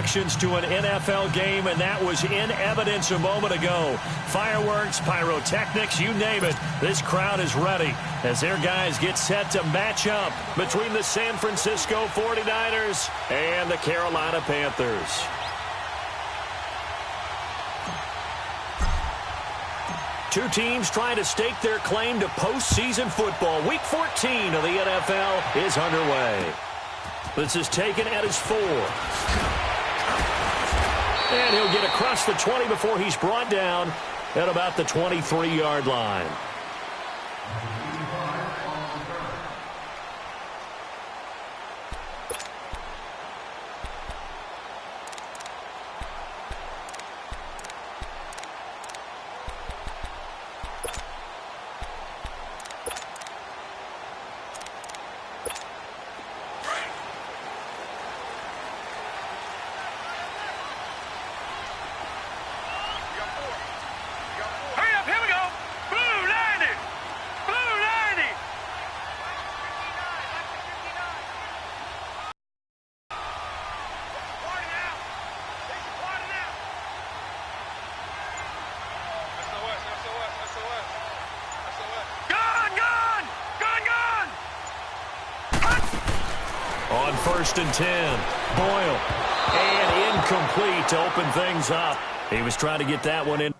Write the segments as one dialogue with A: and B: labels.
A: reactions to an NFL game, and that was in evidence a moment ago. Fireworks, pyrotechnics, you name it. This crowd is ready as their guys get set to match up between the San Francisco 49ers and the Carolina Panthers. Two teams trying to stake their claim to postseason football. Week 14 of the NFL is underway. This is taken at his 4. And he'll get across the 20 before he's brought down at about the 23-yard line. On 1st and 10, Boyle. And incomplete to open things up. He was trying to get that one in.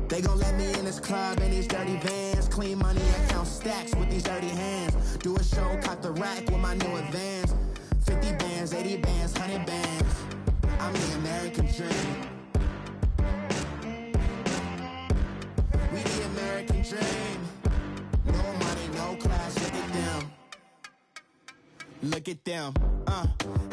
B: They gon' let me in this club in these dirty vans. Clean money, account stacks with these dirty hands. Do a show, caught the rack with my new advance. 50 bands, 80 bands, 100 bands. I'm the American dream. We the American dream. No money, no class, look at them. Look at them.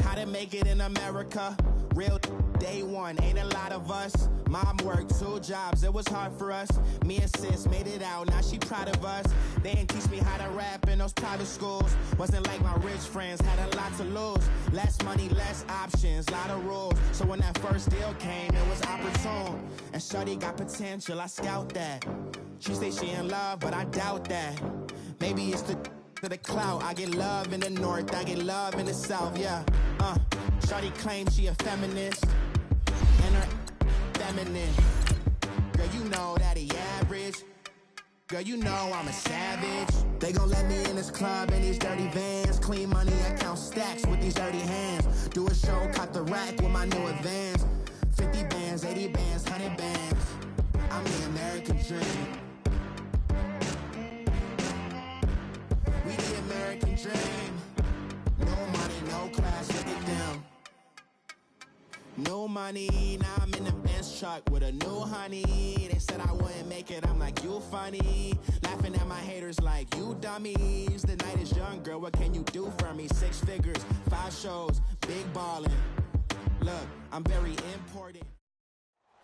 B: How to make it in America. Real day one, ain't a lot of us. Mom worked 2 jobs, it was hard for us. Me and sis made it out, now she proud of us. They didn't teach me how to rap in those private schools. Wasn't like my rich friends, had a lot to lose. Less money, less options, lot of rules. So when that first deal came, it was opportune. And shorty got potential, I scout that. She say she in love, but I doubt that. Maybe it's to the clout. I get love in the north, I get love in the south, yeah. Shorty claims she a feminist, and her feminine. Girl, you know that he average. Girl, you know I'm a savage. They gon' let me in this club in these dirty vans. Clean money, account stacks with these dirty hands. Do a show, caught the rack with my new advance. 50 bands, 80 bands, 100 bands. I'm the American dream. We the American dream. No money, no class, look at them. No money, now I'm in the Benz truck with a new honey. They said I wouldn't make it, I'm like, you funny. Laughing at my haters like, you dummies. The night is young, girl, what can you do for me? 6 figures, 5 shows, big ballin'. Look, I'm very important.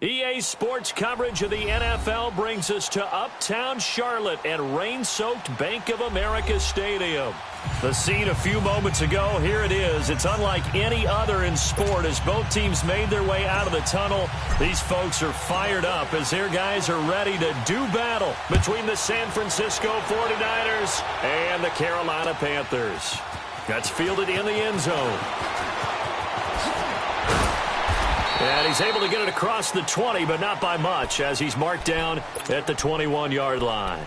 A: EA Sports coverage of the NFL brings us to Uptown Charlotte and rain-soaked Bank of America Stadium. The scene a few moments ago, here it is. It's unlike any other in sport as both teams made their way out of the tunnel. These folks are fired up as their guys are ready to do battle between the San Francisco 49ers and the Carolina Panthers. That's fielded in the end zone. And he's able to get it across the 20, but not by much, as he's marked down at the 21-yard line.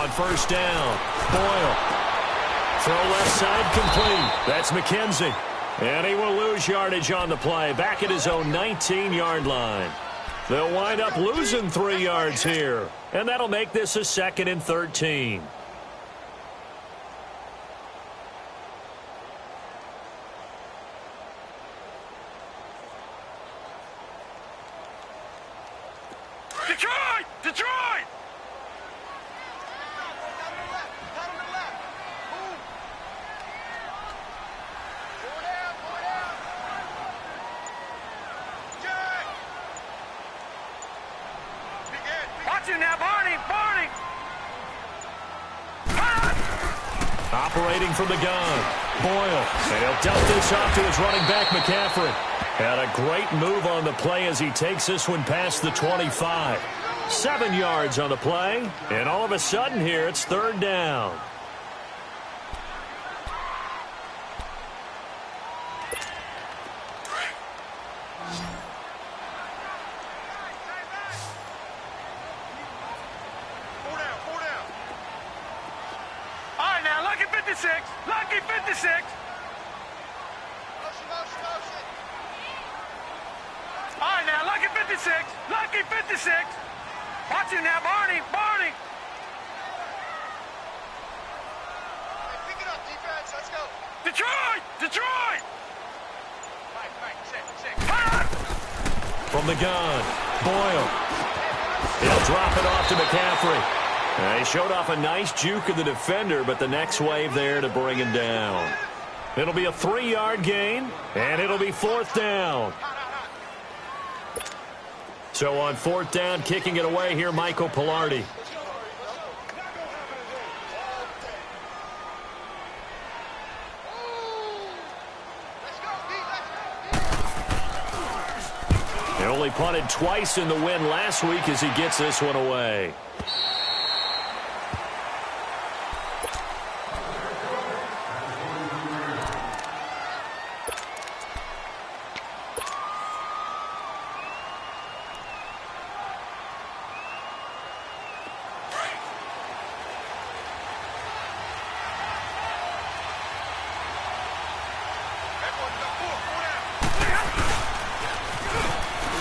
A: on first down. Boyle. Throw left side complete. That's McKenzie. And he will lose yardage on the play. Back at his own 19-yard line. They'll wind up losing 3 yards here. And that'll make this a 2nd and 13.
C: Detroit! Detroit! Watch him now, Barney! Barney!
A: Operating from the gun. Boyle. And he'll dump this off to his running back, McCaffrey. And a great move on the play as he takes this one past the 25. 7 yards on the play. And all of a sudden here, it's 3rd down.
C: All right, now, Lucky 56. Lucky 56. All right, now, Lucky 56. Lucky 56. Watch him now, Barney. Barney.
D: Hey, pick it up, defense. Let's go.
C: Detroit. Detroit.
D: Right, six.
A: From the gun. Boyle. He'll drop it off to McCaffrey. He showed off a nice juke of the defender, but the next wave there to bring him down. It'll be a 3-yard gain, and it'll be 4th down. So on 4th down, kicking it away here, Michael Pilardi. He only punted twice in the win last week as he gets this one away.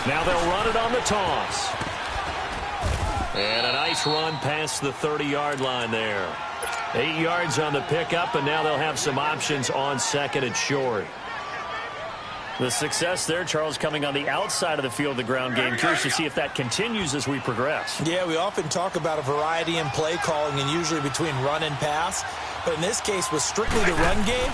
A: Now they'll run it on the toss. And a nice run past the 30-yard line there. 8 yards on the pickup, and now they'll have some options on 2nd and short.
E: The success there, Charles, coming on the outside of the field, the ground game. Curious to see if that continues as we progress.
F: Yeah, we often talk about a variety in play calling and usually between run and pass. But in this case, with strictly the run game,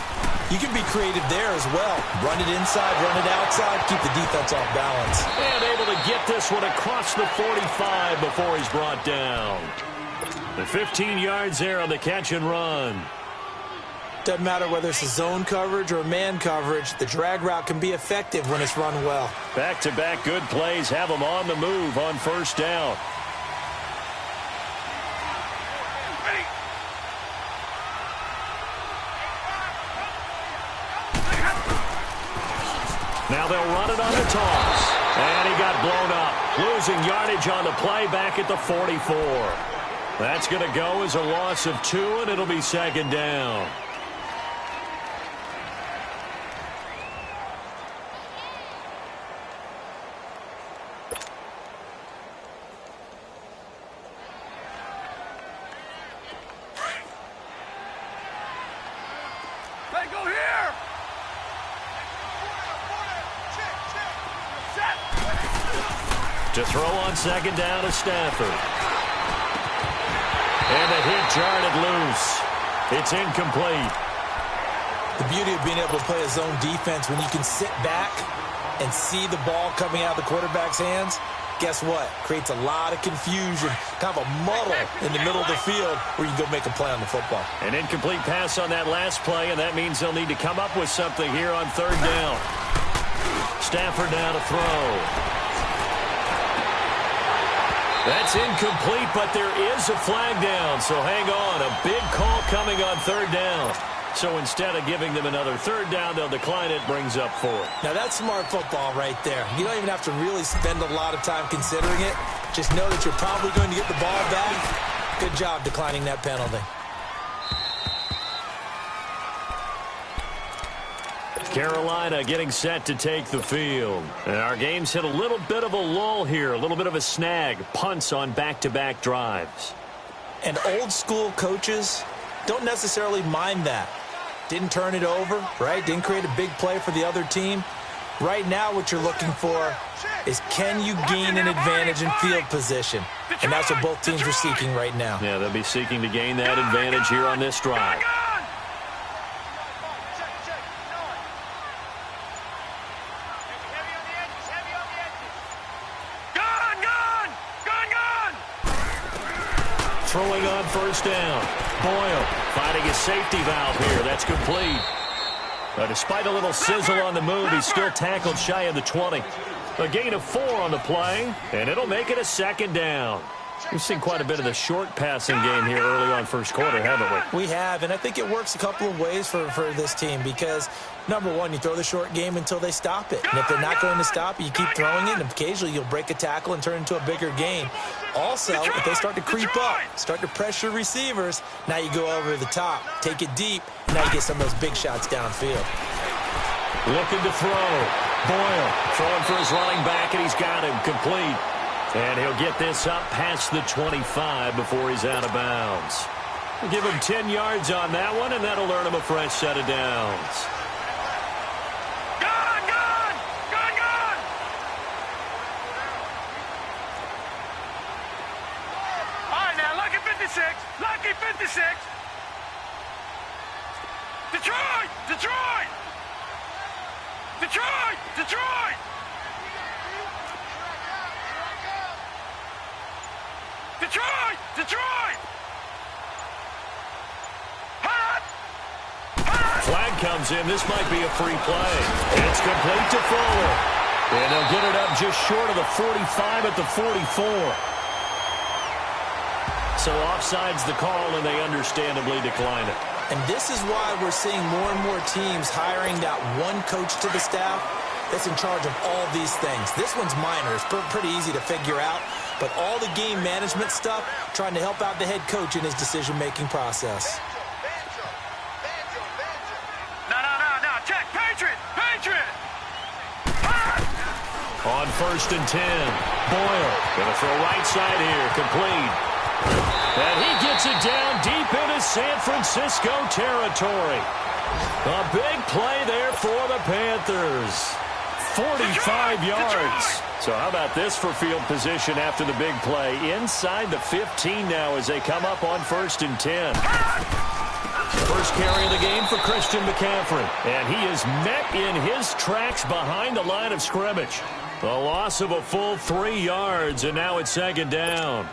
F: you can be creative there as well. Run it inside, run it outside, keep the defense off balance.
A: And able to get this one across the 45 before he's brought down. The 15 yards there on the catch and run.
F: Doesn't matter whether it's a zone coverage or man coverage, the drag route can be effective when it's run well.
A: Back-to-back good plays have them on the move on 1st down. Now they'll run it on the toss. And he got blown up. Losing yardage on the play back at the 44. That's going to go as a loss of 2, and it'll be 2nd down.
C: Hey, go here.
A: To throw on 2nd down to Stafford. And the hit jarred it loose. It's incomplete.
F: The beauty of being able to play a zone defense when you can sit back and see the ball coming out of the quarterback's hands, guess what? Creates a lot of confusion, kind of a muddle in the middle of the field where you can go make a play on the football.
A: An incomplete pass on that last play, and that means they'll need to come up with something here on 3rd down. Stafford now to throw. That's incomplete, but there is a flag down, so hang on. A big call coming on 3rd down. So instead of giving them another 3rd down, they'll decline it, brings up 4th.
F: Now that's smart football right there. You don't even have to really spend a lot of time considering it. Just know that you're probably going to get the ball back, Good job declining that penalty.
A: Carolina getting set to take the field. And our game's hit a little bit of a lull here, a little bit of a snag. Punts on back-to-back drives.
F: And old-school coaches don't necessarily mind that. Didn't turn it over, right? Didn't create a big play for the other team. Right now what you're looking for is, can you gain an advantage in field position? And that's what both teams are seeking right now.
A: Yeah, they'll be seeking to gain that advantage here on this drive. Throwing on first down. Boyle finding his safety valve here. That's complete. Despite a little sizzle on the move, he's still tackled shy of the 20. A gain of 4 on the play, and it'll make it a second down. We've seen quite a bit of the short passing game here early on first quarter, haven't we?
F: We have, and I think it works a couple of ways for this team because, number one, you throw the short game until they stop it. And if they're not going to stop it, you keep throwing it, and occasionally you'll break a tackle and turn it into a bigger gain. Also, if they start to creep up, start to pressure receivers, now you go over the top, take it deep, and now you get some of those big shots downfield.
A: Looking to throw. Boyle throwing for his running back, and he's got him complete. And he'll get this up past the 25 before he's out of bounds. We'll give him 10 yards on that one, and that'll earn him a fresh set of downs.
C: Gun! Gun! Gun! Gun! All right, now, lucky 56. Lucky 56. Detroit! Detroit! Detroit! Detroit! Detroit! Detroit! Hot! Hot!
A: Flag comes in. This might be a free play. It's complete to Fuller. And they'll get it up just short of the 45 at the 44. So offside's the call, and they understandably decline it.
F: And this is why we're seeing more and more teams hiring that one coach to the staff that's in charge of all these things. This one's minor. It's pretty easy to figure out. But all the game management stuff, trying to help out the head coach in his decision-making process.
C: No. Check. Patriot! Patriot!
A: On first and 10, Boyle going to throw right side here, complete. And he gets it down deep into San Francisco territory. A big play there for the Panthers. 45 yards. So how about this for field position after the big play? Inside the 15 now as they come up on first and 10. First carry of the game for Christian McCaffrey. And he is met in his tracks behind the line of scrimmage. A loss of a full 3 yards, and now it's second down.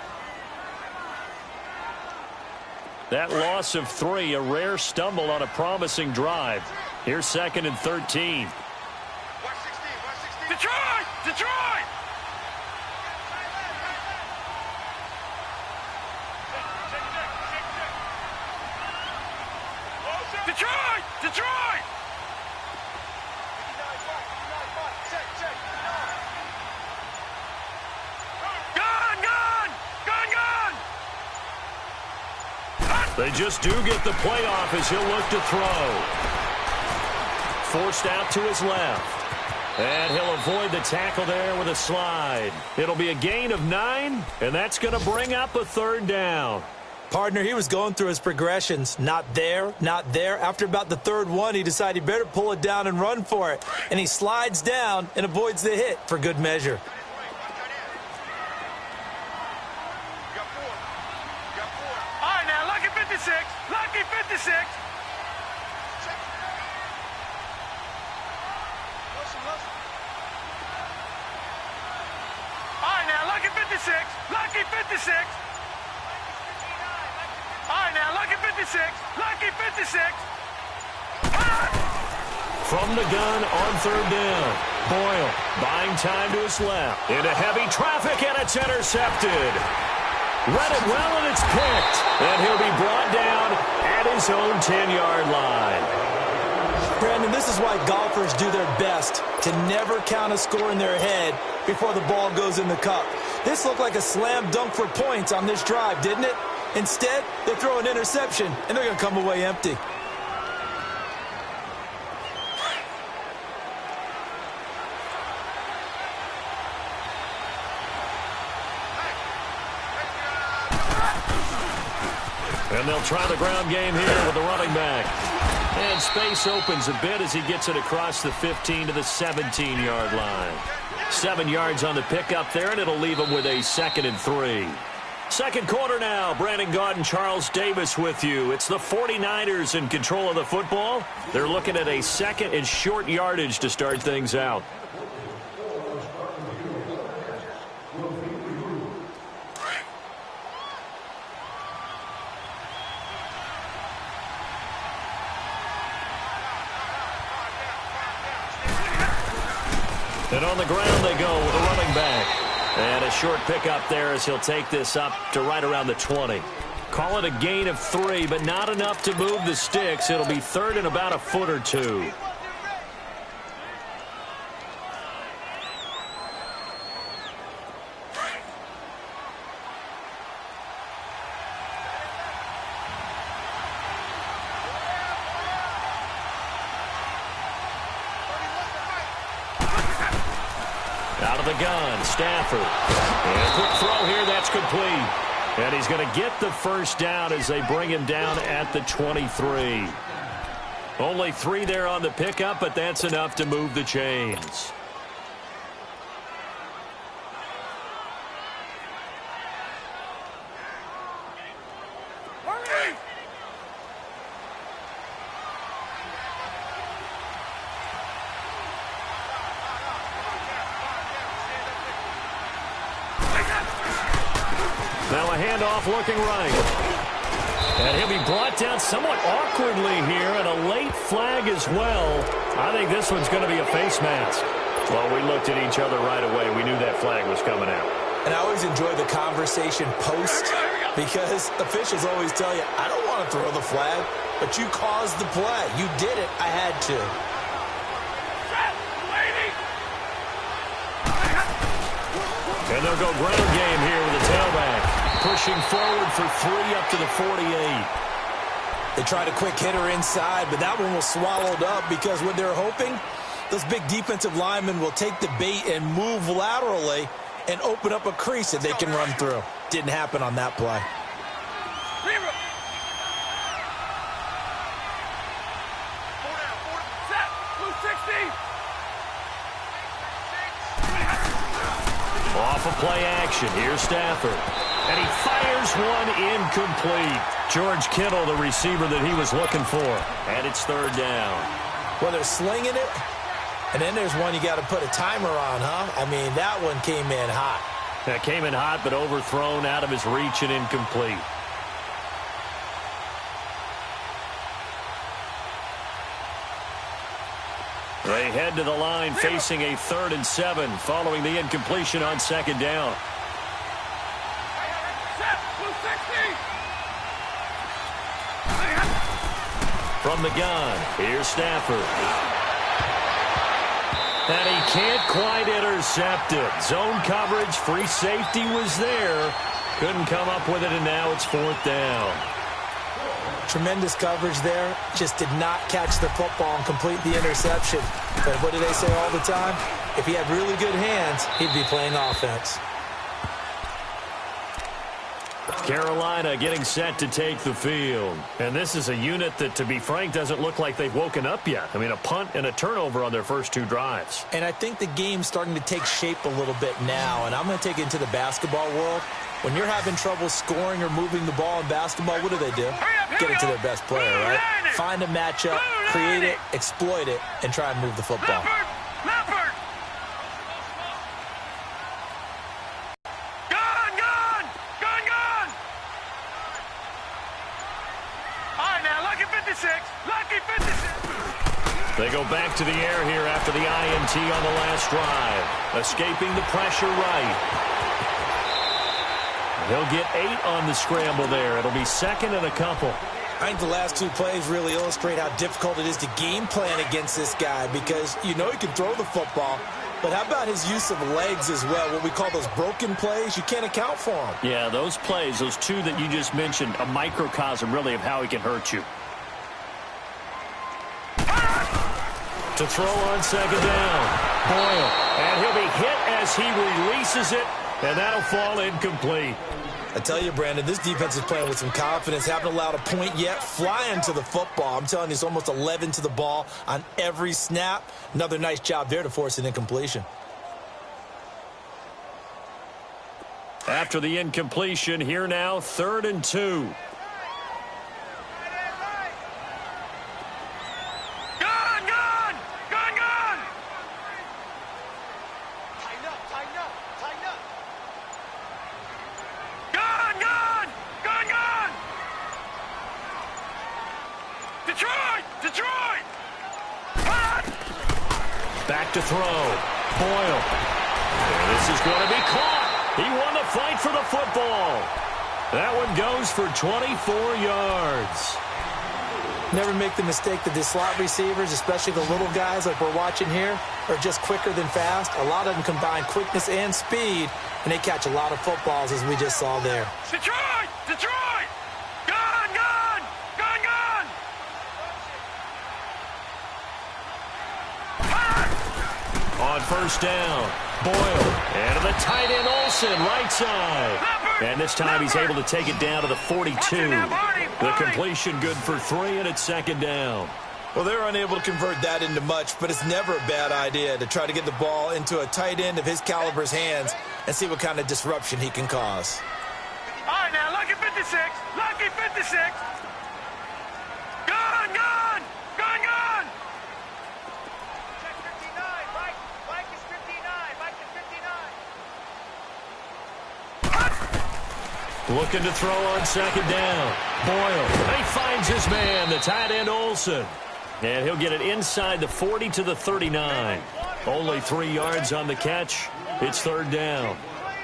A: That loss of 3, a rare stumble on a promising drive. Here's second and 13.
C: Detroit! Detroit! Detroit! Detroit! Gun! Gun! Gun! Gun!
A: They just do get the play off as he'll look to throw. Forced out to his left. And he'll avoid the tackle there with a slide. It'll be a gain of 9, and that's going to bring up a third down.
F: Partner, he was going through his progressions. Not there, not there. After about the third one, he decided he better pull it down and run for it. And he slides down and avoids the hit for good measure.
C: All right, now, lucky 56. Lucky 56. All right, now, lucky 56. Lucky 56. All right, now, lucky 56. Lucky 56.
A: From the gun on third down. Boyle buying time to his left. Into heavy traffic, and it's intercepted. Read it well, and it's picked. And he'll be brought down at his own 10-yard line.
F: Brandon, this is why golfers do their best to never count a score in their head before the ball goes in the cup. This looked like a slam dunk for points on this drive, didn't it? Instead, they throw an interception, and they're going to come away empty.
A: And they'll try the ground game here with the running back. And space opens a bit as he gets it across the 15 to the 17-yard line. 7 yards on the pickup there, and it'll leave him with a 2nd and 3. Second quarter now. Brandon Gaud and Charles Davis with you. It's the 49ers in control of the football. They're looking at a 2nd and short yardage to start things out. And on the ground they go with a running back. And a short pickup there as he'll take this up to right around the 20. Call it a gain of 3, but not enough to move the sticks. It'll be 3rd and about a foot or 2. Out of the gun, Stafford. And a quick throw here, that's complete. And he's going to get the first down as they bring him down at the 23. Only 3 there on the pickup, but that's enough to move the chains. Now a handoff looking right. And he'll be brought down somewhat awkwardly here, and a late flag as well. I think this one's going to be a face mask. Well, we looked at each other right away. We knew that flag was coming out.
F: And I always enjoy the conversation post because officials always tell you, I don't want to throw the flag, but you caused the play. You did it. I had to.
A: And they'll go ground game here with the tailback. Pushing forward for 3 up to the 48.
F: They tried a quick hitter inside, but that one was swallowed up because what they're hoping, those big defensive linemen will take the bait and move laterally and open up a crease that they can run through. Didn't happen on that play.
A: Off of play action. Here's Stafford. And he fires one incomplete. George Kittle, the receiver that he was looking for. And it's 3rd down.
F: Well, they're slinging it. And then there's one you got to put a timer on, huh? I mean, that one came in hot.
A: That came in hot, but overthrown out of his reach and incomplete. They head to the line facing a 3rd and 7 following the incompletion on 2nd down. From the gun, here's Stafford. And he can't quite intercept it. Zone coverage, free safety was there. Couldn't come up with it, and now it's 4th down.
F: Tremendous coverage there. Just did not catch the football and complete the interception. But what do they say all the time? If he had really good hands, he'd be playing offense.
A: Carolina getting set to take the field. And this is a unit that, to be frank, doesn't look like they've woken up yet. I mean, a punt and a turnover on their first 2 drives.
F: And I think the game's starting to take shape a little bit now. And I'm going to take it into the basketball world. When you're having trouble scoring or moving the ball in basketball, what do? Get it to their best player, right? Find a matchup, create it, exploit it, and try and move the football.
A: They go back to the air here after the INT on the last drive. Escaping the pressure right. He'll get 8 on the scramble there. It'll be 2nd and a couple.
F: I think the last 2 plays really illustrate how difficult it is to game plan against this guy because you know he can throw the football, But how about his use of legs as well? What we call those broken plays, you can't account for them.
E: Yeah, those plays, those two that you just mentioned, a microcosm really of how he can hurt you.
A: To throw on second down. Boyle. And he'll be hit as he releases it, and that'll fall incomplete.
F: I tell you, Brandon, this defense is playing with some confidence. Haven't allowed a point yet. Flying to the football. I'm telling you, it's almost 11 to the ball on every snap. Another nice job there to force an incompletion.
A: After the incompletion, here now, 3rd and 2. Back to throw. Boyle. And this is going to be caught. He won the fight for the football. That one goes for 24 yards.
F: Never make the mistake that the slot receivers, especially the little guys like we're watching here, are just quicker than fast. A lot of them combine quickness and speed, and they catch a lot of footballs, as we just saw there.
C: Detroit! Detroit! Gun! Gun! Gun! Gun!
A: On first down, Boyle. And to the tight end, Olsen, right side. And this time he's able to take it down to the 42. The completion good for 3, and it's second down.
F: Well, they're unable to convert that into much, but it's never a bad idea to try to get the ball into a tight end of his caliber's hands and see what kind of disruption he can cause.
C: All right, now, lucky 56. Lucky 56. Gun! Gun! Gun! Gun! Check 59. Mike is 59. Mike is 59.
A: Looking to throw on second down. Boyle. He finds his man, the tight end Olsen. And he'll get it inside the 40 to the 39. Only 3 yards on the catch. It's third down.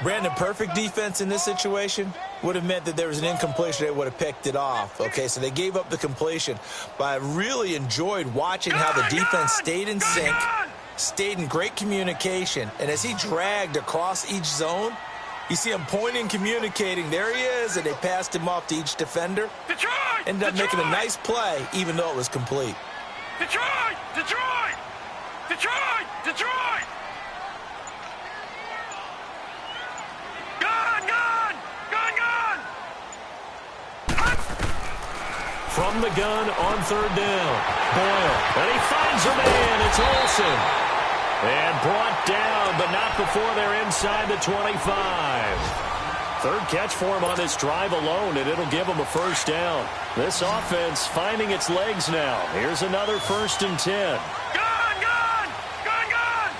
F: Brandon, perfect defense in this situation would have meant that there was an incompletion. They would have picked it off. Okay, so they gave up the completion. But I really enjoyed watching how the defense stayed in sync, stayed in great communication. And as he dragged across each zone, you see him pointing, communicating. There he is, and they passed him off to each defender.
C: Detroit!
F: Ended up making a nice play, even though it was complete.
C: Detroit! Detroit! Detroit! Detroit! Gun! Gun! Gun! Gun!
A: From the gun on third down. Boyle. And he finds a man. It's Olsen. And brought down, but not before they're inside the 25. Third catch for him on this drive alone, and it'll give him a first down. This offense finding its legs now. Here's another 1st and 10.
C: Gun! Gun! Gun! Gun!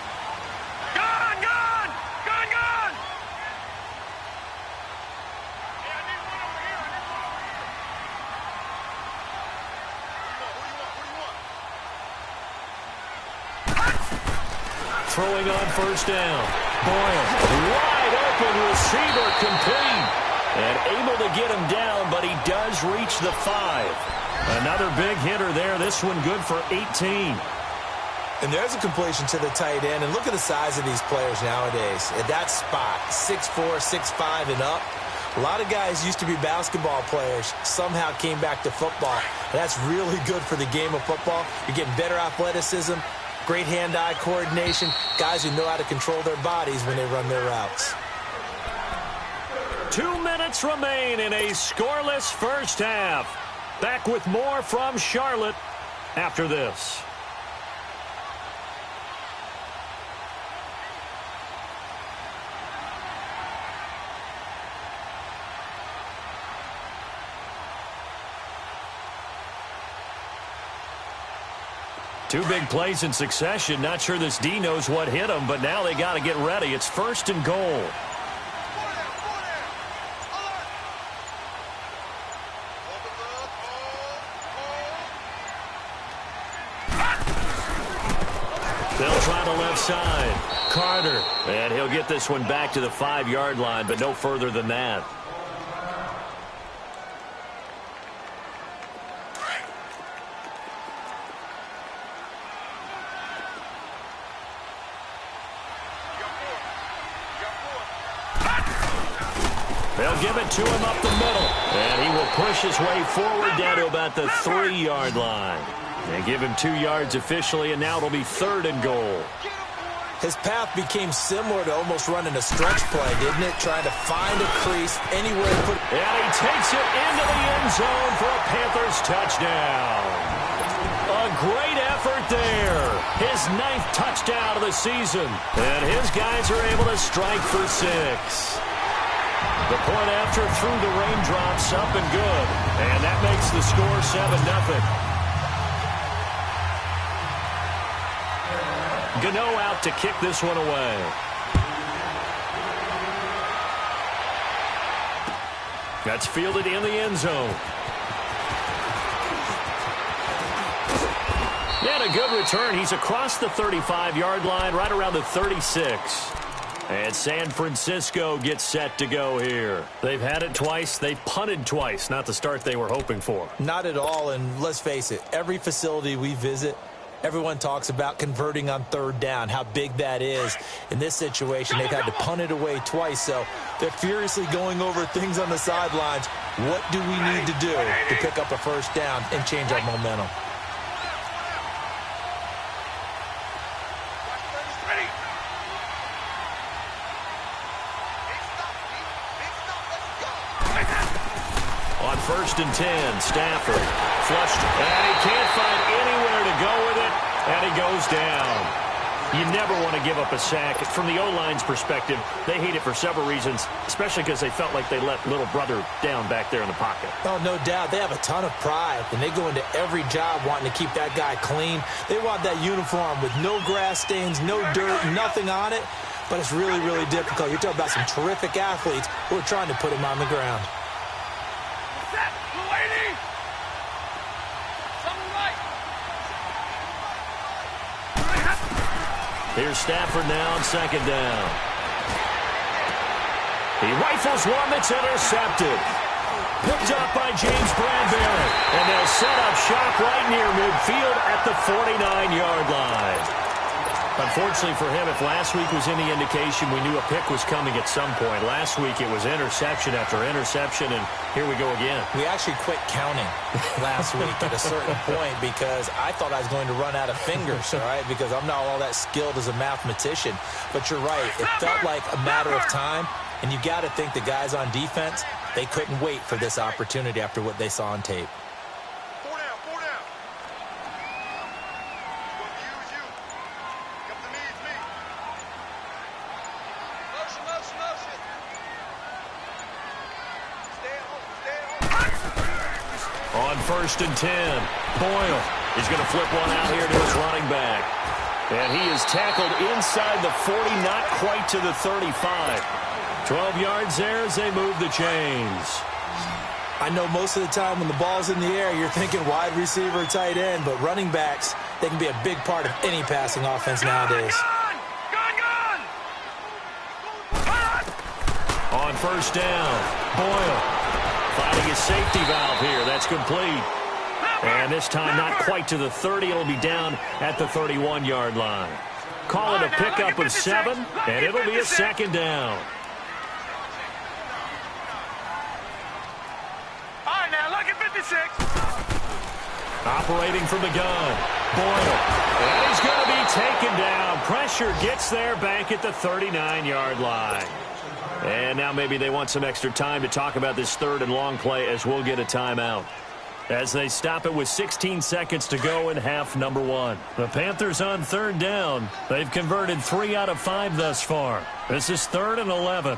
C: Gun! Gun! Gun! Gun! Hey, I need one over here.
A: Throwing on first down. Boyle. Wide open receiver, complete. And able to get him down, but he does reach the 5. Another big hitter there. This one good for 18.
F: And there's a completion to the tight end. And look at the size of these players nowadays. At that spot, 6'4", 6'5", and up. A lot of guys used to be basketball players, somehow came back to football. And that's really good for the game of football. You're getting better athleticism, great hand-eye coordination, guys who know how to control their bodies when they run their routes.
A: 2 minutes remain in a scoreless first half. Back with more from Charlotte after this. Two big plays in succession. Not sure this D knows what hit him, but now they got to get ready. It's 1st and goal. They'll try the left side. Carter. And he'll get this one back to the 5-yard line, but no further than that. They'll give it to him up the middle. And he will push his way forward down to about the 3-yard line. They give him 2 yards officially, and now it'll be 3rd and goal.
F: His path became similar to almost running a stretch play, didn't it? Trying to find a crease anywhere to put.
A: And he takes it into the end zone for a Panthers touchdown. A great effort there. His 9th touchdown of the season. And his guys are able to strike for 6. The point after through the raindrops up and good. And that makes the score 7-0. Gano out to kick this one away. That's fielded in the end zone. And a good return. He's across the 35-yard line, right around the 36. And San Francisco gets set to go here. They've had it twice. They've punted twice. Not the start they were hoping for.
F: Not at all, and let's face it, every facility we visit, everyone talks about converting on 3rd down, how big that is. In this situation, they've had to punt it away twice, so they're furiously going over things on the sidelines. What do we need to do to pick up a 1st down and change our momentum?
A: On 1st and 10, Stafford flushed, and he can't find anywhere to go with it, and he goes down. You never want to give up a sack. From the O-line's perspective, they hate it for several reasons, especially because they felt like they let little brother down back there in the pocket.
F: Oh, no doubt. They have a ton of pride, and they go into every job wanting to keep that guy clean. They want that uniform with no grass stains, no dirt, nothing on it, but it's really, really difficult. You're talking about some terrific athletes who are trying to put him on the ground.
A: Here's Stafford now on 2nd down. He rifles one that's intercepted. Picked up by James Bradbury. And they'll set up shop right near midfield at the 49-yard line. Unfortunately for him, if last week was any indication, we knew a pick was coming at some point. Last week it was interception after interception, and here we go again.
F: We actually quit counting last week at a certain point because I thought I was going to run out of fingers, all right, because I'm not all that skilled as a mathematician. But you're right. It felt like a matter of time, and you got to think the guys on defense, they couldn't wait for this opportunity after what they saw on tape.
A: On 1st and 10, Boyle is going to flip one out here to his running back. And he is tackled inside the 40, not quite to the 35. 12 yards there as they move the chains.
F: I know most of the time when the ball's in the air, you're thinking wide receiver, tight end, but running backs, they can be a big part of any passing offense nowadays.
A: On 1st down, Boyle finding his safety valve here. That's complete. And this time not quite to the 30. It'll be down at the 31-yard line. Call it a pickup of 7, and it'll be a 2nd down.
C: All right, now look at 56.
A: Operating from the gun, Boyle. And he's going to be taken down. Pressure gets there back at the 39-yard line. And now maybe they want some extra time to talk about this 3rd and long play as we'll get a timeout. As they stop it with 16 seconds to go in half number 1. The Panthers on 3rd down. They've converted 3 out of 5 thus far. This is 3rd and 11.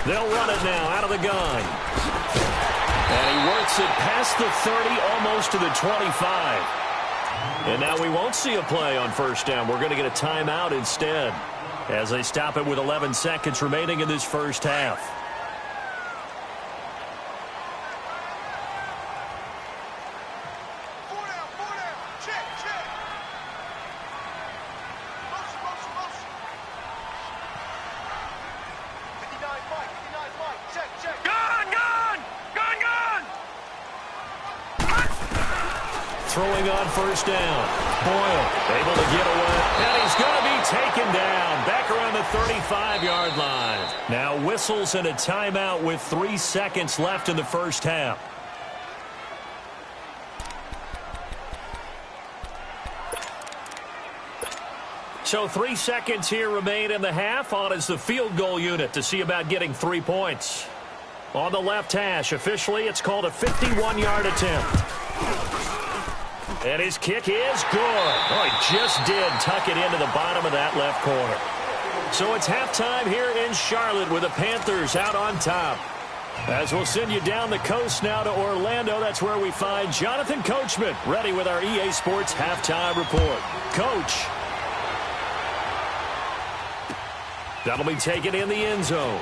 A: They'll run it now out of the gun. And he works it past the 30, almost to the 25. And now we won't see a play on 1st down. We're going to get a timeout instead as they stop it with 11 seconds remaining in this first half.
D: Check.
A: throwing on first down. Boyle able to get away, and he's going to be taken down back around the 35-yard line. Now whistles and a timeout with 3 seconds left in the first half. So 3 seconds here remain in the half. On is the field goal unit to see about getting 3 points. On the left hash, officially it's called a 51-yard attempt. And his kick is good. Oh, he just did tuck it into the bottom of that left corner. So it's halftime here in Charlotte with the Panthers out on top. As we'll send you down the coast now to Orlando, that's where we find Jonathan Coachman ready with our EA Sports halftime report. Coach. That'll be taken in the end zone.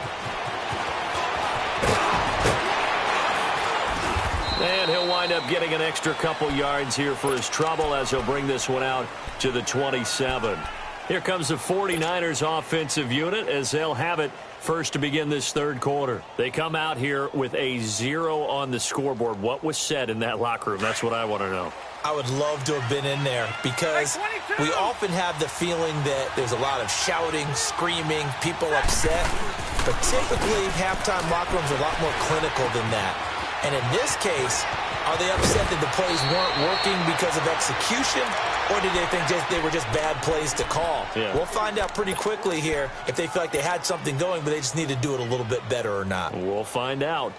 A: And he'll wind up getting an extra couple yards here for his trouble as he'll bring this one out to the 27. Here comes the 49ers offensive unit as they'll have it first to begin this third quarter. They come out here with a 0 on the scoreboard. What was said in that locker room? That's what I want to know.
F: I would love to have been in there because we often have the feeling that there's a lot of shouting, screaming, people upset. But typically, halftime locker rooms are a lot more clinical than that. And in this case, are they upset that the plays weren't working because of execution? Or did they think they were just bad plays to call?
A: Yeah.
F: We'll find out pretty quickly here if they feel like they had something going, but they just need to do it a little bit better or not.
A: We'll find out.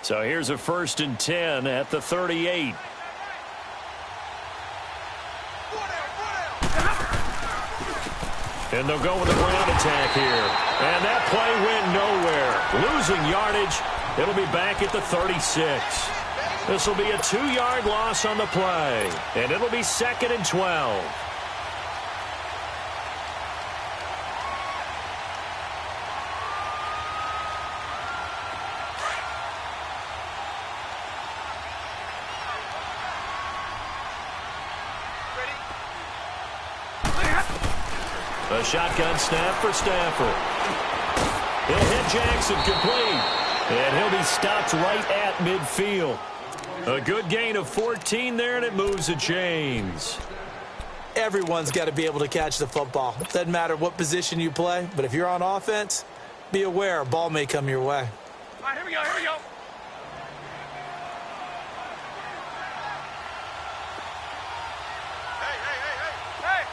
A: So here's a 1st and 10 at the 38. And they'll go with a ground attack here. And that play went nowhere. Losing yardage. It'll be back at the 36. This will be a 2-yard loss on the play. And it'll be 2nd and 12. A shotgun snap for Stafford. He'll hit Jackson complete. And he'll be stopped right at midfield. A good gain of 14 there, and it moves the chains.
F: Everyone's got to be able to catch the football. Doesn't matter what position you play, but if you're on offense, be aware a ball may come your way.
C: All right, here we go, here we go. Hey!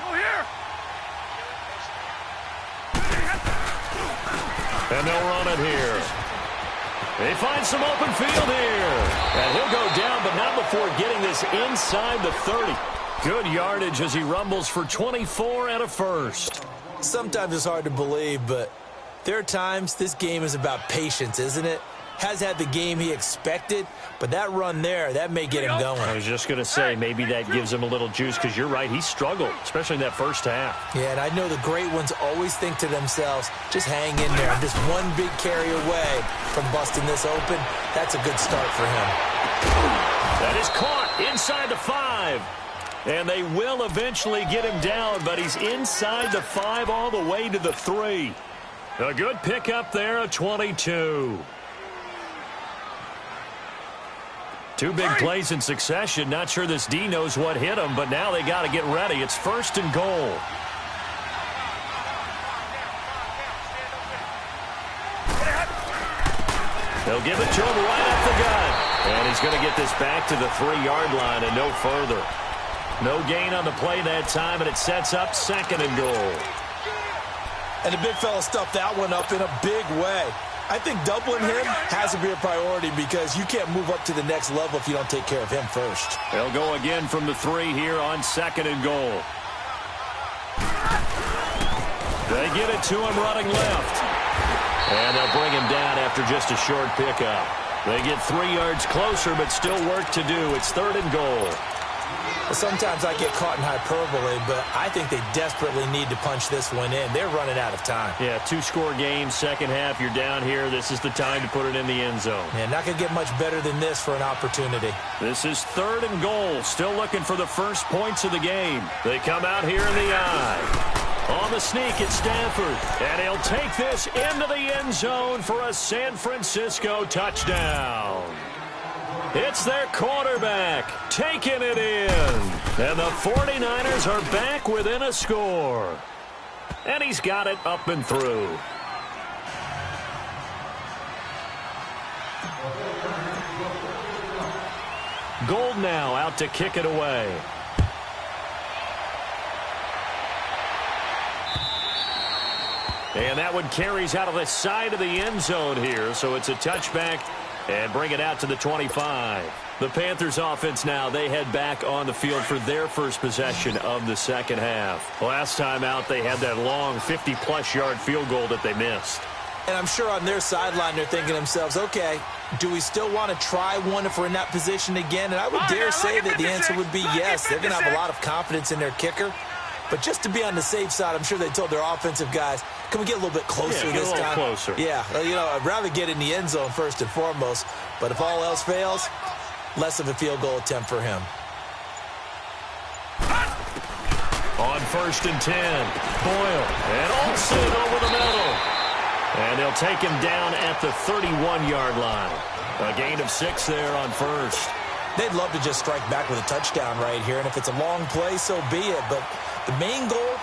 C: Go here!
A: And they'll run it here. They find some open field here. And he'll go down, but not before getting this inside the 30. Good yardage as he rumbles for 24 and a first.
F: Sometimes it's hard to believe, but there are times this game is about patience, isn't it? Has had the game he expected, but that run there, that may get him going.
A: I was just going to say, maybe that gives him a little juice, because you're right, he struggled, especially in that first half.
F: Yeah, and I know the great ones always think to themselves, just hang in there. I'm just one big carry away from busting this open. That's a good start for him.
A: That is caught inside the 5. And they will eventually get him down, but he's inside the 5 all the way to the 3. A good pickup there, a 22. 2 big plays in succession. Not sure this D knows what hit him, but now they got to get ready. It's 1st and goal. They'll give it to him right up the gut. And he's going to get this back to the 3-yard line and no further. No gain on the play that time, and it sets up 2nd and goal.
F: And the big fella stuffed that one up in a big way. I think doubling him has to be a priority because you can't move up to the next level if you don't take care of him first.
A: They'll go again from the 3 here on 2nd and goal. They get it to him running left. And they'll bring him down after just a short pickup. They get 3 yards closer, but still work to do. It's 3rd and goal.
F: Sometimes I get caught in hyperbole, but I think they desperately need to punch this one in. They're running out of time.
A: Yeah, 2-score game, second half. You're down here. This is the time to put it in the end zone.
F: Yeah, not going to get much better than this for an opportunity.
A: This is 3rd and goal. Still looking for the first points of the game. They come out here in the eye. On the sneak, it's Stafford. And he'll take this into the end zone for a San Francisco touchdown. It's their quarterback taking it in. And the 49ers are back within a score. And he's got it up and through. Gold now out to kick it away. And that one carries out of the side of the end zone here. So it's a touchback and bring it out to the 25. The Panthers offense now, they head back on the field for their first possession of the second half. Last time out, they had that long 50-plus yard field goal that they missed.
F: And I'm sure on their sideline they're thinking to themselves, okay, do we still want to try one if we're in that position again? And I would dare say that the answer would be yes. They're going to have a lot of confidence in their kicker. But just to be on the safe side, I'm sure they told their offensive guys, can we get a little bit closer this time?
A: Closer.
F: Yeah, you know, I'd rather get in the end zone first and foremost. But if all else fails, less of a field goal attempt for him.
A: On 1st and 10, Boyle and Olsen over the middle. And they'll take him down at the 31-yard line. A gain of 6 there on first.
F: They'd love to just strike back with a touchdown right here. And if it's a long play, so be it. But the main goal,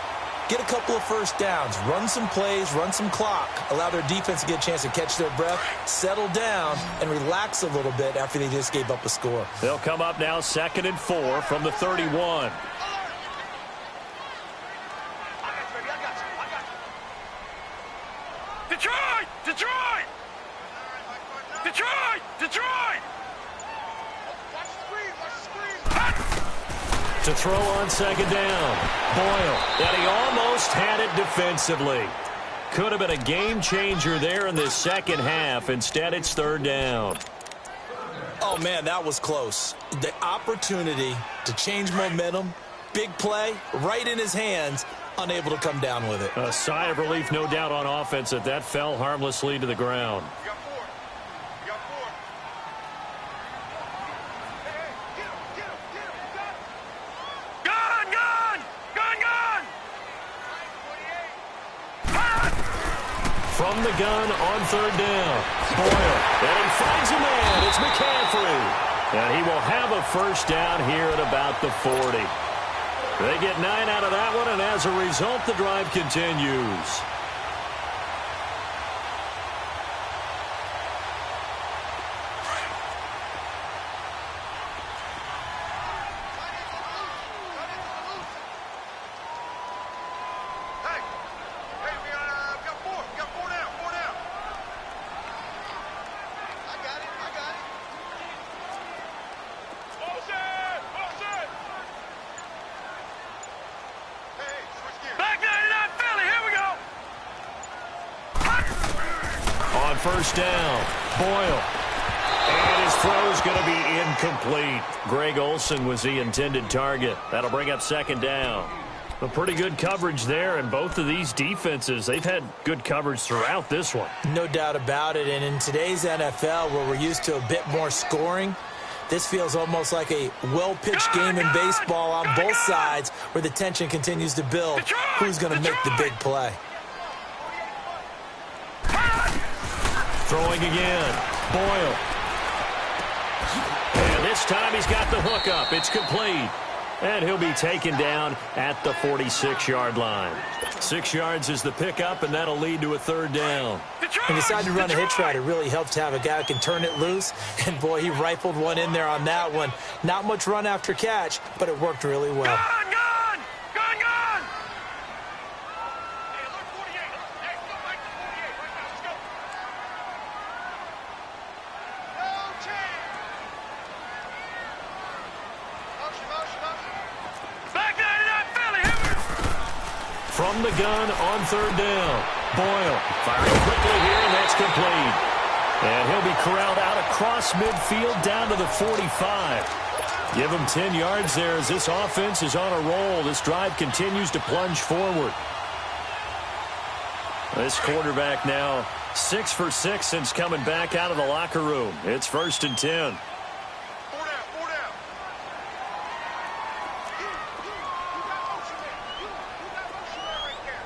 F: get a couple of first downs, run some plays, run some clock, allow their defense to get a chance to catch their breath, settle down, and relax a little bit after they just gave up a score.
A: They'll come up now 2nd and 4 from the 31.
C: Detroit! Detroit! Detroit! Detroit!
A: To throw on 2nd down. Boyle. And he almost had it defensively. Could have been a game changer there in this second half. Instead, it's 3rd down.
F: Oh, man, that was close. The opportunity to change momentum, big play, right in his hands, unable to come down with it.
A: A sigh of relief, no doubt, on offense that fell harmlessly to the ground.
D: You got 4. You got 4. Hey, get him, get him, get him. You got him.
C: Gun! Gun! Gun! Gun!
A: From the gun on 3rd down. Boyle. And he finds a man. It's McCaffrey. And he will have a first down here at about the 40. They get 9 out of that one, and as a result, the drive continues.
D: Hey, we got 4. We got 4 down. 4 down. I got it. I got it.
C: Olsen! Olsen!
D: Hey, switch gears.
C: Back 99 Philly, here we go!
A: On 1st down, Boyle. And his throw is going to be incomplete. Greg Olsen was the intended target. That'll bring up 2nd down. A pretty good coverage there, and both of these defenses, they've had good coverage throughout this one.
F: No doubt about it. And in today's NFL, where we're used to a bit more scoring, this feels almost like a well-pitched game in baseball on both sides where the tension continues to build. Who's going to make the big play?
A: Throwing again, Boyle. And this time he's got the hook up. It's complete. And he'll be taken down at the 46-yard line. 6 yards is the pickup, and that'll lead to a 3rd down.
F: And decided to run a hitch route. It really helps to have a guy who can turn it loose. And, boy, he rifled one in there on that one. Not much run after catch, but it worked really well.
C: Gun! Gun! Gun! Gun!
D: Hey, alert 48. Hey, go back to 48 right now. Let's go. No change. Motion, motion, motion.
C: Back 99 Philly, here we go!
A: From the gun on 3rd down, Boyle firing quickly here, and that's complete. And he'll be corralled out across midfield down to the 45. Give him 10 yards there as this offense is on a roll. This drive continues to plunge forward. This quarterback now 6 for 6 since coming back out of the locker room. It's 1st and 10.
D: 4 down, 4 down. You got motion there. You got motion there right there.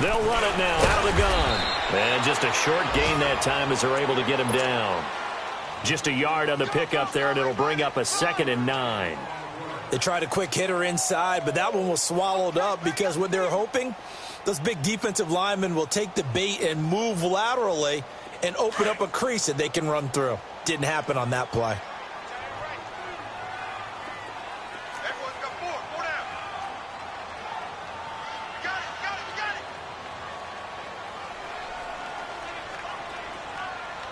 A: They'll run it now out of the gun. And just a short gain that time as they're able to get him down. Just a yard on the pickup there, and it'll bring up a 2nd and 9.
F: They tried a quick hitter inside, but that one was swallowed up because what they're hoping, those big defensive linemen will take the bait and move laterally and open up a crease that they can run through. Didn't happen on that play.
D: Everyone's got 4. 4 down. Got it.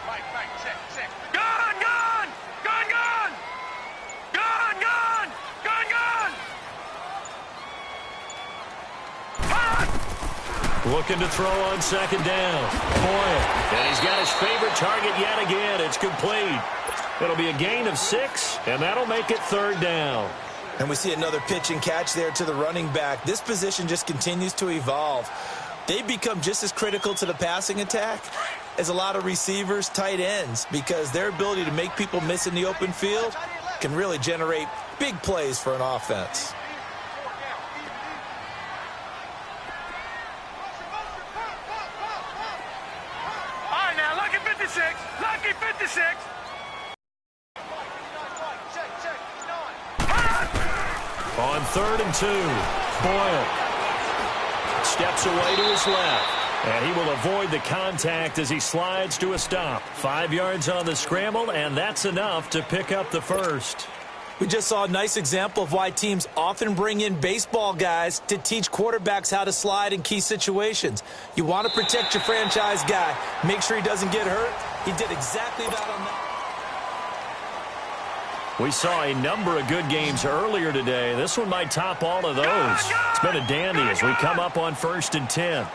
D: Right. Check. Gun.
A: Looking to throw on 2nd down. Boyle. And he's got his favorite target yet again. It's complete. It'll be a gain of 6, and that'll make it 3rd down.
F: And we see another pitch and catch there to the running back. This position just continues to evolve. They become just as critical to the passing attack as a lot of receivers, tight ends, because their ability to make people miss in the open field can really generate big plays for an offense.
D: Lucky 56.
A: On 3rd and 2, Boyle steps away to his left, and he will avoid the contact as he slides to a stop. 5 yards on the scramble, and that's enough to pick up the first.
F: We just saw a nice example of why teams often bring in baseball guys to teach quarterbacks how to slide in key situations. You want to protect your franchise guy. Make sure he doesn't get hurt. He did exactly that on that.
A: We saw a number of good games earlier today. This one might top all of those. It's been a dandy as we come up on 1st and 10.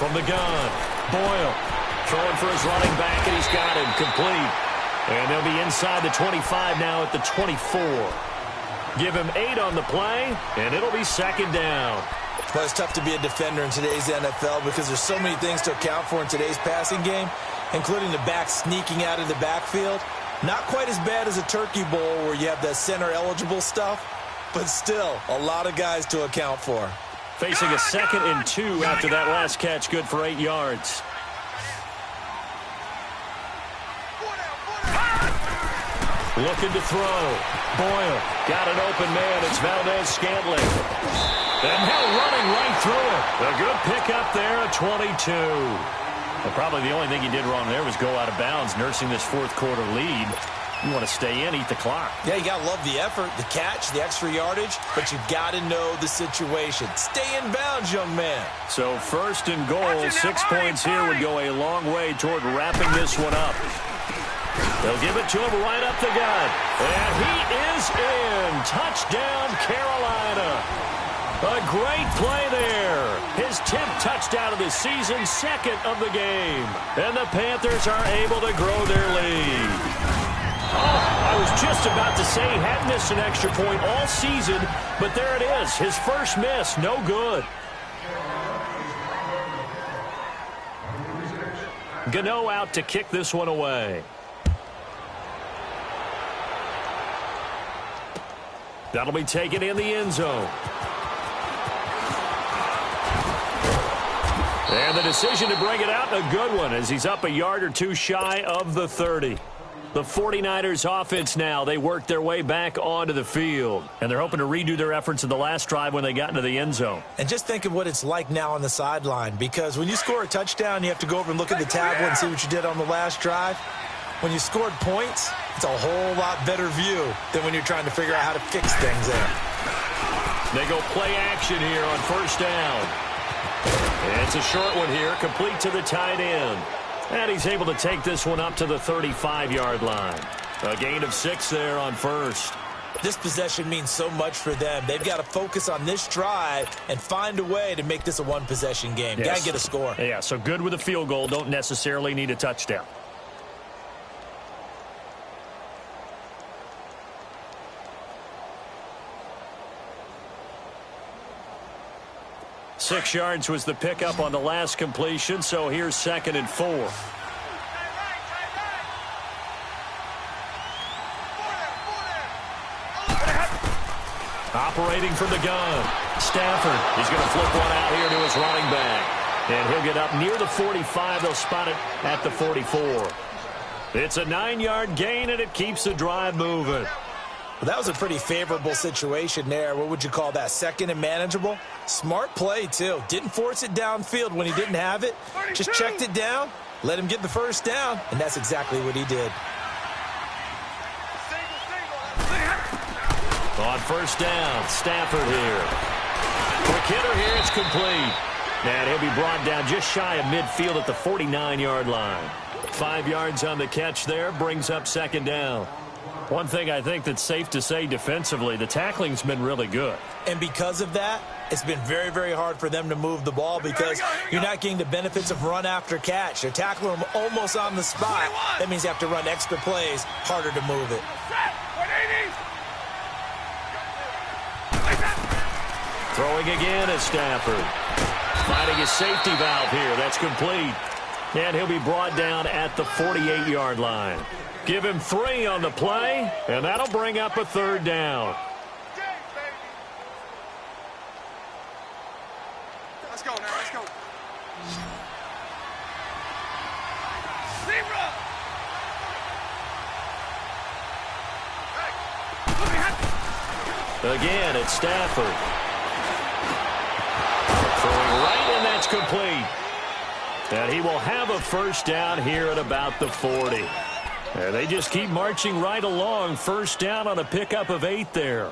A: From the gun, Boyle throwing for his running back, and he's got him complete. And they'll be inside the 25 now at the 24. Give him 8 on the play, and it'll be 2nd down.
F: Well, it's tough to be a defender in today's NFL because there's so many things to account for in today's passing game, including the back sneaking out of the backfield. Not quite as bad as a turkey bowl where you have the center-eligible stuff, but still a lot of guys to account for.
A: Facing a 2nd and 2 after that last catch, good for 8 yards. Looking to throw. Boyle got an open man. It's Valdez-Scantling. And now running right through it. A good pickup there at 22. Well, probably the only thing he did wrong there was go out of bounds, nursing this 4th quarter lead. You want to stay in, eat the clock.
F: Yeah, you got to love the effort, the catch, the extra yardage, but you got to know the situation. Stay in bounds, young man.
A: So 1st and goal, 6 points here would go a long way toward wrapping this one up. They'll give it to him right up the gut. And he is in. Touchdown, Carolina. A great play there. His 10th touchdown of the season, 2nd of the game. And the Panthers are able to grow their lead. Oh, I was just about to say he hadn't missed an extra point all season, but there it is. His first miss, no good. Gano out to kick this one away. That'll be taken in the end zone. And the decision to bring it out, a good one, as he's up a yard or two shy of the 30. The 49ers offense now, they work their way back onto the field. And they're hoping to redo their efforts in the last drive when they got into the end zone.
F: And just think of what it's like now on the sideline, because when you score a touchdown, you have to go over and look at the tablet and see what you did on the last drive. When you scored points, it's a whole lot better view than when you're trying to figure out how to fix things there.
A: They go play action here on 1st down. And it's a short one here, complete to the tight end. And he's able to take this one up to the 35-yard line. A gain of 6 there on 1st.
F: This possession means so much for them. They've got to focus on this drive and find a way to make this a one-possession game.
A: Yes.
F: Got to get a score.
A: Yeah, so good with a field goal. Don't necessarily need a touchdown. "6 yards was the pickup on the last completion, so here's 2nd and 4. Operating from the gun. Stafford. He's going to flip one out here to his running back. And he'll get up near the 45. They'll spot it at the 44. It's a 9-yard gain, and it keeps the drive moving.
F: Well, that was a pretty favorable situation there. What would you call that? Second and manageable? Smart play, too. Didn't force it downfield when he didn't have it. Just checked it down, let him get the first down, and that's exactly what he did.
A: On first down, Stafford here. Quick hitter here, it's complete. And he'll be brought down just shy of midfield at the 49-yard line. 5 yards on the catch there, brings up second down. One thing I think that's safe to say defensively, the tackling's been really good.
F: And because of that, it's been very, very hard for them to move the ball because you're not getting the benefits of run after catch. They're tackling them almost on the spot. That means you have to run extra plays, harder to move it.
A: Throwing again is Stafford. Finding his safety valve here. That's complete. And he'll be brought down at the 48-yard line. Give him 3 on the play, and that'll bring up a third down.
D: Let's go now, let's go.
A: Again, it's Stafford. Throwing right, and that's complete. And he will have a first down here at about the 40. And they just keep marching right along. First down on a pickup of 8 there.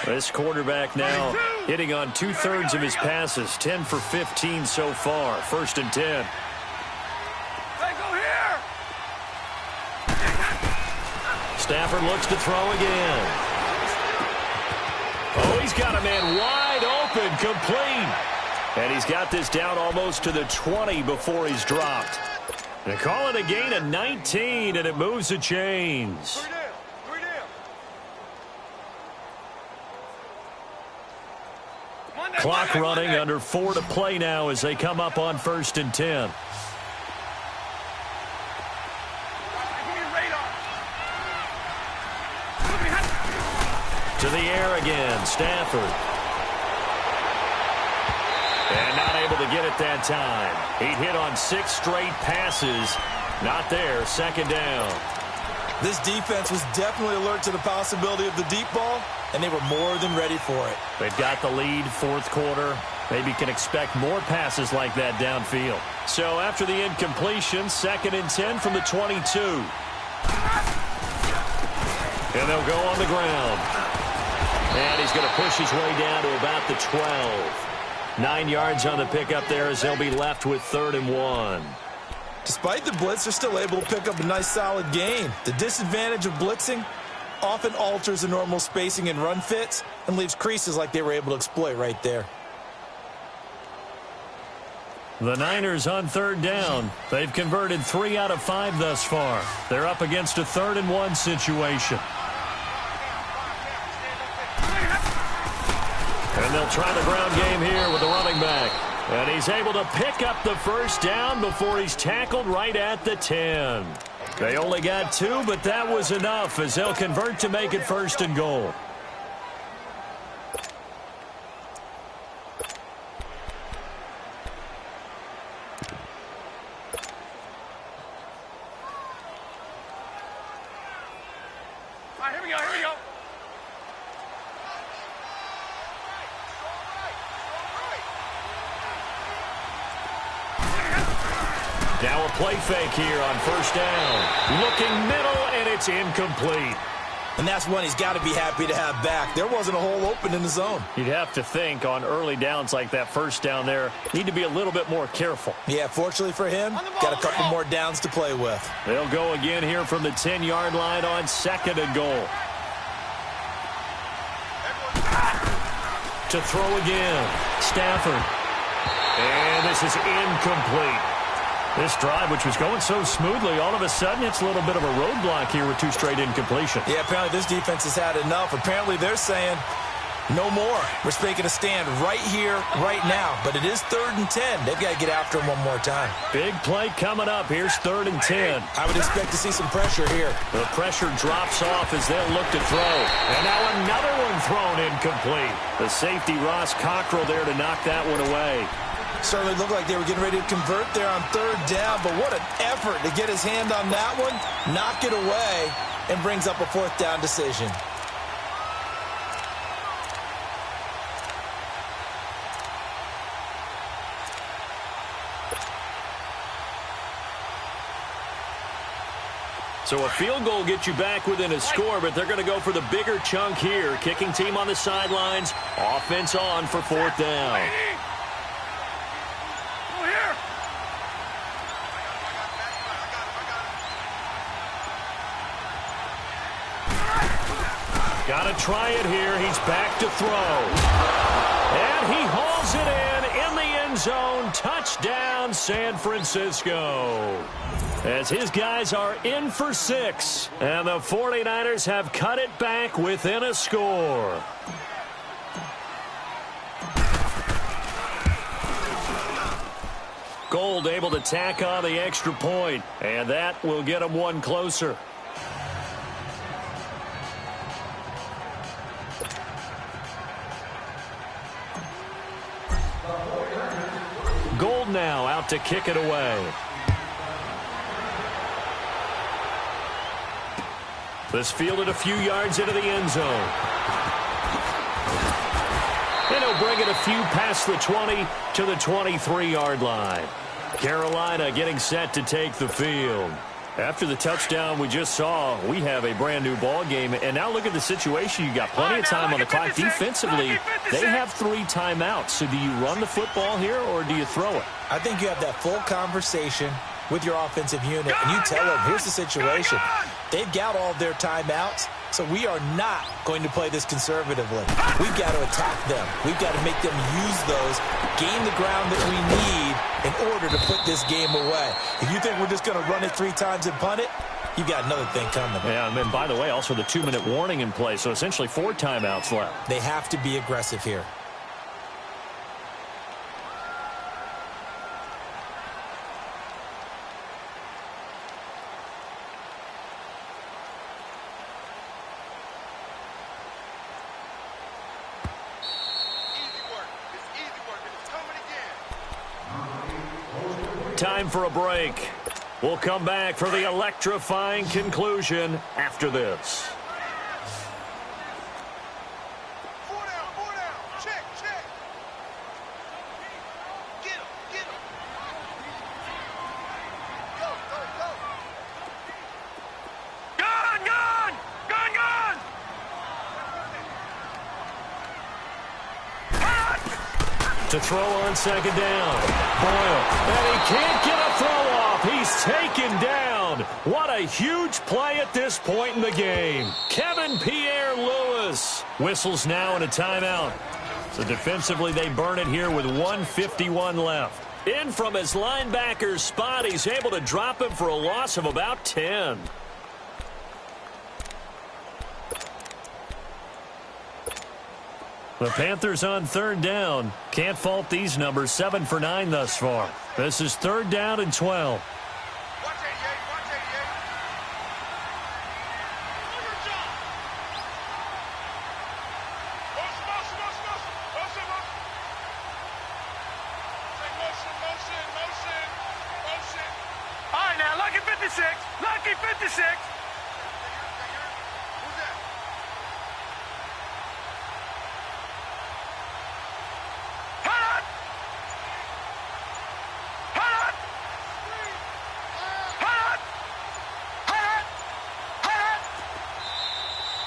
A: This quarterback now hitting on 2/3 of his passes. 10 for 15 so far. First and 10. Stafford looks to throw again. Oh, he's got a man wide open, complete. And he's got this down almost to the 20 before he's dropped. They call it a gain of 19, and it moves the chains. Clock running, under 4 to play now as they come up on first and 10. To the air again, Stafford. And not able to get it that time. He hit on 6 straight passes. Not there, second down.
F: This defense was definitely alert to the possibility of the deep ball, and they were more than ready for it.
A: They've got the lead, fourth quarter. Maybe can expect more passes like that downfield. So after the incompletion, second and 10 from the 22. And they'll go on the ground. And he's going to push his way down to about the 12. 9 yards on the pickup there as they'll be left with 3rd and 1.
F: Despite the blitz, they're still able to pick up a nice solid gain. The disadvantage of blitzing often alters the normal spacing and run fits and leaves creases like they were able to exploit right there.
A: The Niners on 3rd down. They've converted 3 out of 5 thus far. They're up against a 3rd and 1 situation. And they'll try the ground game here with the running back. And he's able to pick up the first down before he's tackled right at the 10. They only got 2, but that was enough as they'll convert to make it 1st and goal.
D: All right, here we go, here we go.
A: Now a play fake here on first down. Looking middle, and it's incomplete.
F: And that's one he's got to be happy to have back. There wasn't a hole open in the zone.
A: You'd have to think on early downs like that first down there, need to be a little bit more careful.
F: Yeah, fortunately for him, got a couple more downs to play with.
A: They'll go again here from the 10-yard line on 2nd and goal. To throw again, Stafford. And this is incomplete. This drive, which was going so smoothly, all of a sudden it's a little bit of a roadblock here with 2 straight incompletions.
F: Yeah, apparently this defense has had enough. Apparently they're saying, No more. We're making a stand right here, right now. But it is 3rd and 10. They've got to get after him one more time.
A: Big play coming up. Here's 3rd and 10.
F: I would expect to see some pressure here.
A: The pressure drops off as they'll look to throw. And now another one thrown incomplete. The safety, Ross Cockrell, there to knock that one away.
F: Certainly looked like they were getting ready to convert there on 3rd down. But what an effort to get his hand on that one, knock it away, and brings up a 4th down decision.
A: So a field goal gets you back within a score, but they're going to go for the bigger chunk here. Kicking team on the sidelines. Offense on for 4th down. Got to try it here. He's back to throw. And he hauls it in the end zone. Touchdown, San Francisco. As his guys are in for 6. And the 49ers have cut it back within a score. Gold able to tack on the extra point. And that will get him one closer. Gold now out to kick it away. This fielded a few yards into the end zone. And he'll bring it a few past the 20 to the 23-yard line. Carolina getting set to take the field. After the touchdown we just saw, we have a brand-new ball game. And now look at the situation. You got plenty of time on the clock. Defensively, they have 3 timeouts. So do you run the football here or do you throw it?
F: I think you have that full conversation with your offensive unit, and you tell them, here's the situation. They've got all of their timeouts, so we are not going to play this conservatively. We've got to attack them. We've got to make them use those, gain the ground that we need in order to put this game away. If you think we're just going to run it 3 times and punt it, you've got another thing coming.
A: Yeah, and then, by the way, also the 2-minute warning in play, so essentially 4 timeouts left.
F: They have to be aggressive here.
A: Time for a break. We'll come back for the electrifying conclusion after this.
C: 4 down. Check. Get him. Go. Gun!
A: To throw on 2nd down. Boyle, and he can't get a throw off. He's taken down. What a huge play at this point in the game. Kevin Pierre-Louis whistles now in a timeout. So defensively, they burn it here with 1:51 left. In from his linebacker spot, he's able to drop him for a loss of about 10. The Panthers on 3rd down. Can't fault these numbers. 7 for 9 thus far. This is 3rd down and 12.
C: Watch 88. Motion. All right, now, lucky 56. Who's that?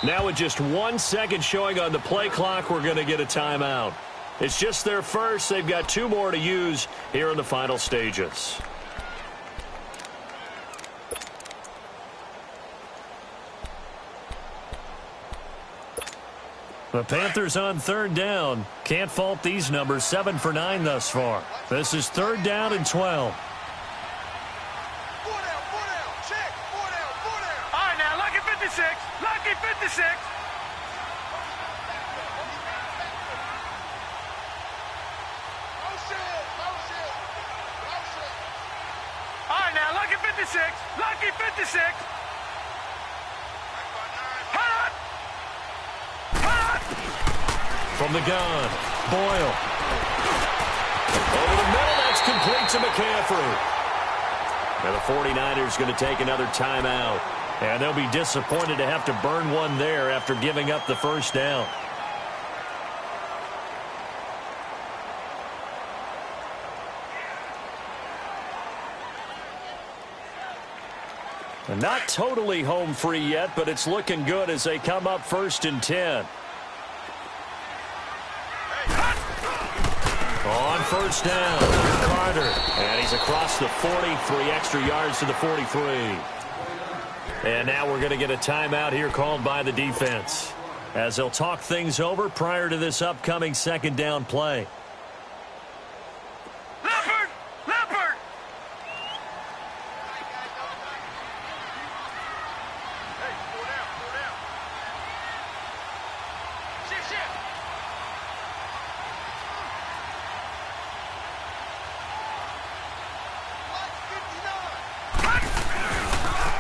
A: Now with just 1 second showing on the play clock, we're going to get a timeout. It's just their first. They've got 2 more to use here in the final stages. The Panthers on 3rd down. Can't fault these numbers. 7 for 9 thus far. This is 3rd down and 12.
C: 4 down. Check. 4 down. All right, now, lucky 56. 56. Lucky 56. Hot. Hot.
A: From the gun, Boyle. Over the middle, that's complete to McCaffrey. Now the 49ers going to take another timeout. And they'll be disappointed to have to burn one there after giving up the first down. And not totally home free yet, but it's looking good as they come up 1st and 10. On 1st down, Carter. And he's across the 40, 3 extra yards to the 43. And now we're going to get a timeout here called by the defense, as they'll talk things over prior to this upcoming 2nd down play.
C: Leopard! Leopard! Hey, slow down, slow down. Shift, shift.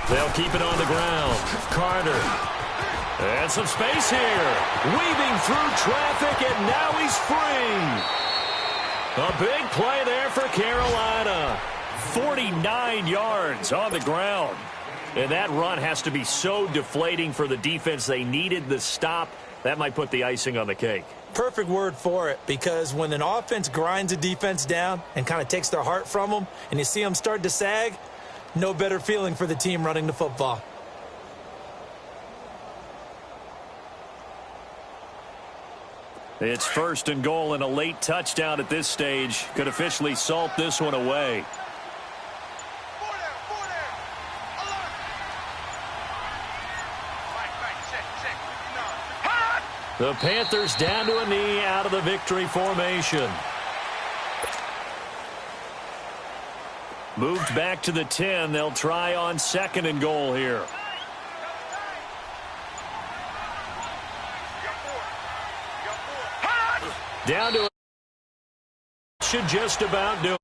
A: They'll keep it on the ground. Carter. And some space here. Weaving through traffic, and now he's free. A big play there for Carolina. 49 yards on the ground. And that run has to be so deflating for the defense. They needed the stop. That might put the icing on the cake.
F: Perfect word for it, because when an offense grinds a defense down and kind of takes their heart from them, and you see them start to sag, no better feeling for the team running the football.
A: It's 1st and goal, and a late touchdown at this stage could officially salt this one away.
C: Four down, four down. Alert. Right, check, 59. Hot.
A: The Panthers down to a knee out of the victory formation. Moved back to the 10. They'll try on 2nd and goal here. Down to should just about do it.